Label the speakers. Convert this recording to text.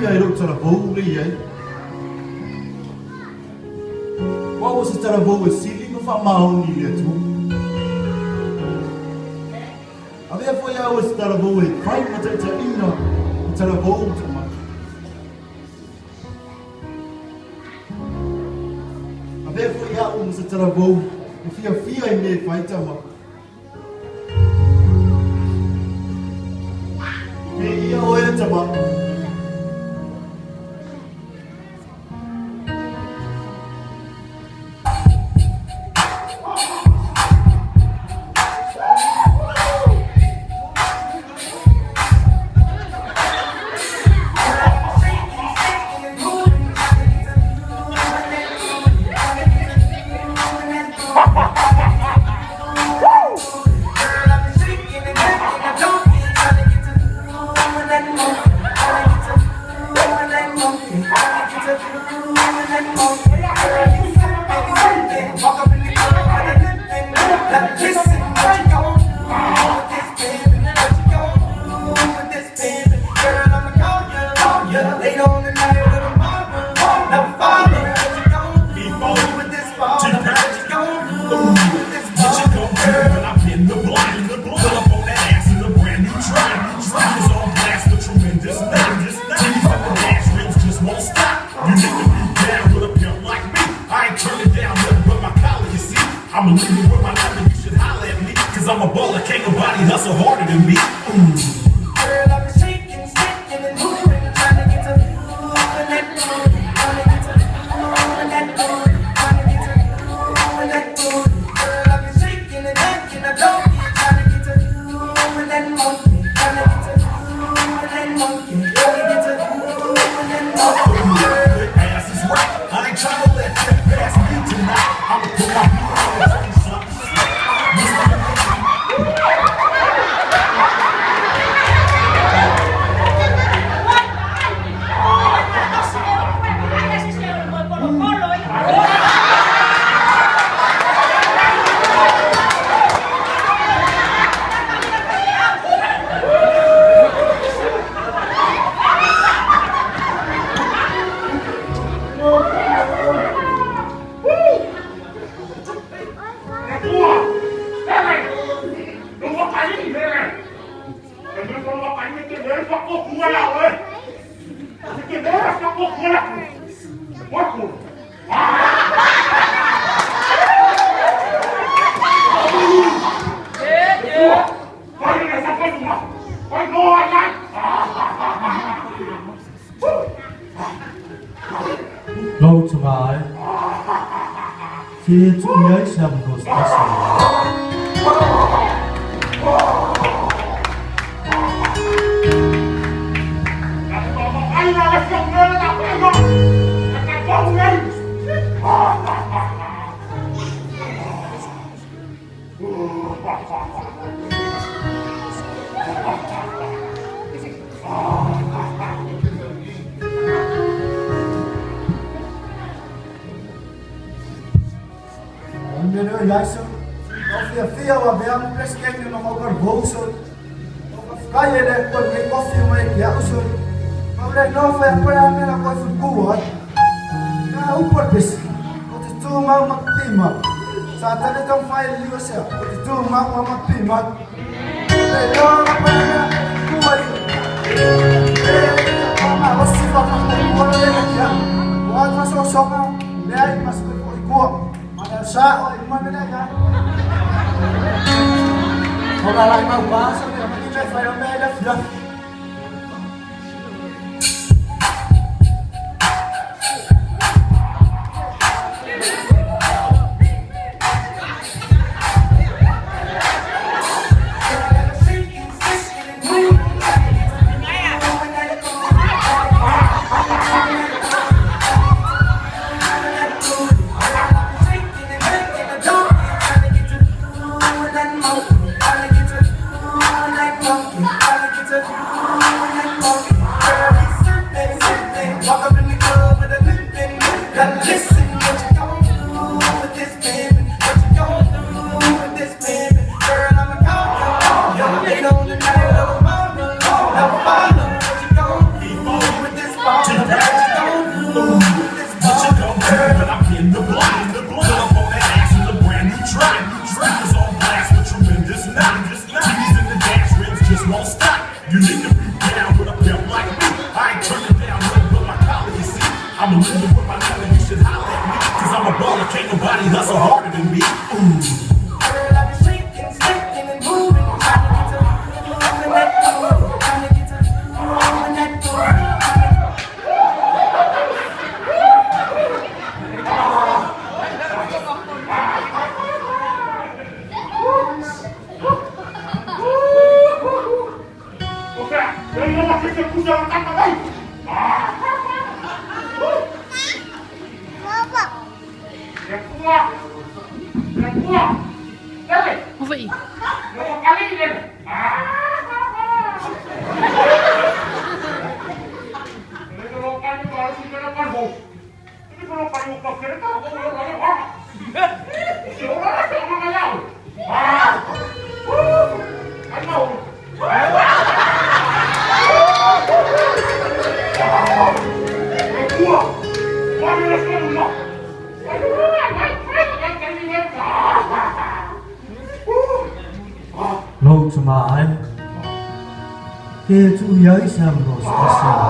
Speaker 1: ai ro tara vou le ai. Wa o se tara vou e sili no fa maoni le tu. Ave foi a o se tara vou e fai mata ta ina tara vou te ma. Ave foi a o se tara vou e fia e me fai ta ma. E ia o e ta ma.
Speaker 2: I'm a leader with my life and you should holler at me. Cause I'm a baller, can't nobody hustle harder than me. Girl, I've been shaking, shaking and moving, trying to get to moving that booty, trying to get to moving that booty, trying to get to moving that booty. Girl, I've been shaking and acting a donkey, trying to get to moving that monkey, trying to get to moving that monkey, trying to get to moving that monkey. Good ass is right, I ain't trying to let that pass me tonight. I'ma put my
Speaker 1: Lâu cho bài khi chúng nhớ xem đồ sẽ Meneer Leijsen, of je veel wat bij hem pres kijken nog over bozen. Of kan je dat kon je koffie met jou zo. Maar dat nou voor je praat met een koffie koe. Nou, hoe wordt het? Wat is toe maar met prima. Zaten het dan file yourself. Wat is toe maar met prima. Nee, nou, maar koe. Maar wat is dat van koe? Wat was zo zo? Nee, maar ze wil koe. Sa oi mana dah kan? Orang lain mau bahasa ni, mungkin saya faham dah sudah.
Speaker 2: Trying to get to I'm living with my life and you should holler at me. Cause I'm a baller, can't nobody hustle harder than me.
Speaker 3: Girl, I be shaking, shaking and moving, trying to get to moving that door, trying to get to moving that door.
Speaker 4: Vậy
Speaker 1: Lord to my eye. Kia tu yai sam no sa